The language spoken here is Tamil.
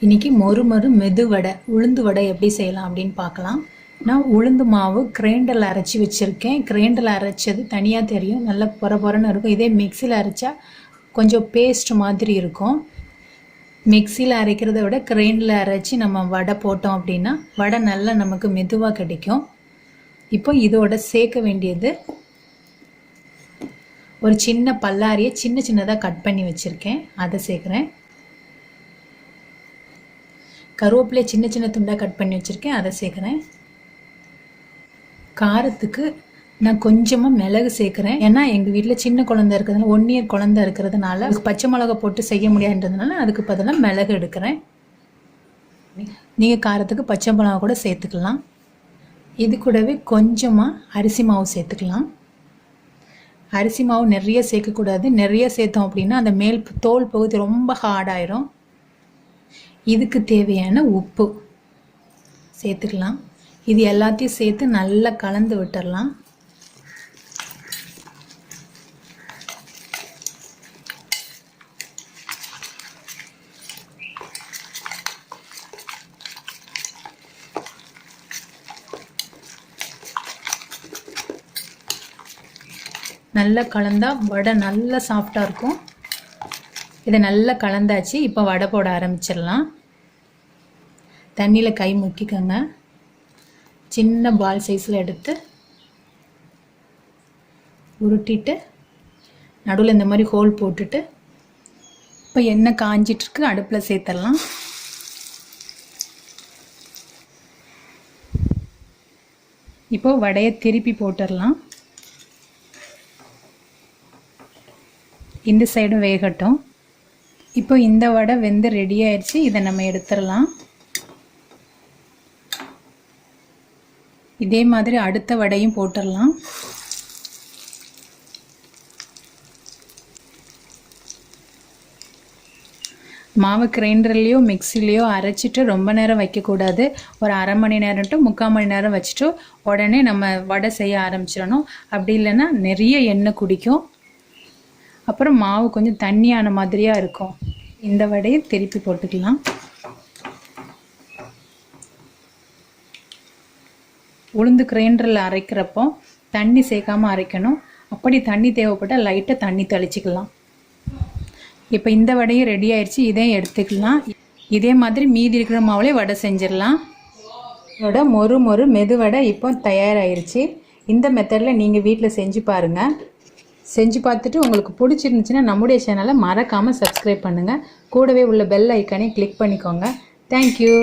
இன்றைக்கி மொறு மெது வடை உளுந்து வடை எப்படி செய்யலாம் அப்படின்னு பார்க்கலாம். நான் உளுந்து மாவு கிரைண்டரில் அரைச்சி வச்சுருக்கேன். கிரைண்டரில் அரைச்சது தனியாக தெரியும், நல்லா பொறன்னு இருக்கும். இதே மிக்சியில் அரைச்சா கொஞ்சம் பேஸ்ட் மாதிரி இருக்கும். மிக்சியில் அரைக்கிறத விட கிரைண்டரில் அரைச்சி நம்ம வடை போட்டோம் அப்படின்னா வடை நல்லா நமக்கு மெதுவாக கிடைக்கும். இப்போ இதோட சேர்க்க வேண்டியது ஒரு சின்ன பல்லாரியை சின்னதாக கட் பண்ணி வச்சுருக்கேன், அதை சேர்க்குறேன். கருவேப்பிலை சின்ன துண்டாக கட் பண்ணி வச்சுருக்கேன், அதை சேர்க்குறேன். காரத்துக்கு நான் கொஞ்சமாக மிளகு சேர்க்குறேன். ஏன்னா எங்கள் வீட்டில் சின்ன குழந்தை இருக்கிறதுனால 1 இயர் குழந்தை இருக்கிறதுனால அதுக்கு பச்சை மிளகா போட்டு செய்ய முடியாதுன்றதுனால அதுக்கு பதிலாக மிளகு எடுக்கிறேன். நீங்கள் காரத்துக்கு பச்சை மிளகா கூட சேர்த்துக்கலாம். இது கூடவே கொஞ்சமாக அரிசி மாவு சேர்த்துக்கலாம். அரிசி மாவு நிறைய சேர்க்கக்கூடாது. நிறைய சேர்த்தோம் அப்படின்னா அந்த மேல் தோல் பகுதி ரொம்ப ஹார்டாயிரும். இதுக்கு தேவையான உப்பு சேர்த்துக்கலாம். இது எல்லாத்தையும் சேர்த்து நல்லா கலந்து விட்டுடலாம். நல்லா கலந்தா வடை நல்லா சாஃப்டாக இருக்கும். இதை நல்லா கலந்தாச்சு. இப்போ வடை போட ஆரம்பிச்சிடலாம். தண்ணியில் கை முக்கிக்கோங்க. சின்ன பால் சைஸில் எடுத்து உருட்டிட்டு நடுவில் இந்த மாதிரி ஹோல் போட்டுட்டு இப்போ எண்ணெய் காஞ்சிட்ருக்கு, அடுப்பில் சேர்த்துடலாம். இப்போது வடையை திருப்பி போட்டுடலாம். இந்த சைடும் வேகட்டும். இப்போ இந்த வடை வெந்து ரெடி ஆயிடுச்சு. இதை நம்ம எடுத்துடலாம். இதே மாதிரி அடுத்த வடையும் போட்டுடலாம். மாவு கிரைண்டர்லேயோ மிக்சிலேயோ அரைச்சிட்டு ரொம்ப நேரம் வைக்கக்கூடாது. ஒரு அரை மணி நேரம் டு 3/4 மணி நேரம் வச்சுட்டு உடனே நம்ம வடை செய்ய ஆரம்பிச்சிடணும். அப்படி இல்லைன்னா நிறைய எண்ணெய் குடிக்கும். அப்புறம் மாவு கொஞ்சம் தண்ணியான மாதிரியாக இருக்கும். இந்த வடையை திருப்பி போட்டுக்கலாம். உளுந்து கிரைண்டரில் அரைக்கிறப்போ தண்ணி சேர்க்காமல் அரைக்கணும். அப்படி தண்ணி தேவைப்பட்டால் லைட்டாக தண்ணி தெளிச்சிக்கலாம். இப்போ இந்த வடையும் ரெடி ஆயிடுச்சு. இதையும் எடுத்துக்கலாம். இதே மாதிரி மீதி இருக்கிற மாவுலே வடை செஞ்சிடலாம். இதோட மொறு மெது வடை இப்போ தயாராகிருச்சு. இந்த மெத்தடில் நீங்கள் வீட்டில் செஞ்சு பாருங்கள். செஞ்சு பார்த்துட்டு உங்களுக்கு பிடிச்சிருந்துச்சுன்னா நம்முடைய சேனலை மறக்காமல் சப்ஸ்கிரைப் பண்ணுங்கள். கூடவே உள்ள பெல் ஐக்கானே கிளிக் பண்ணிக்கோங்க. தேங்க்யூ.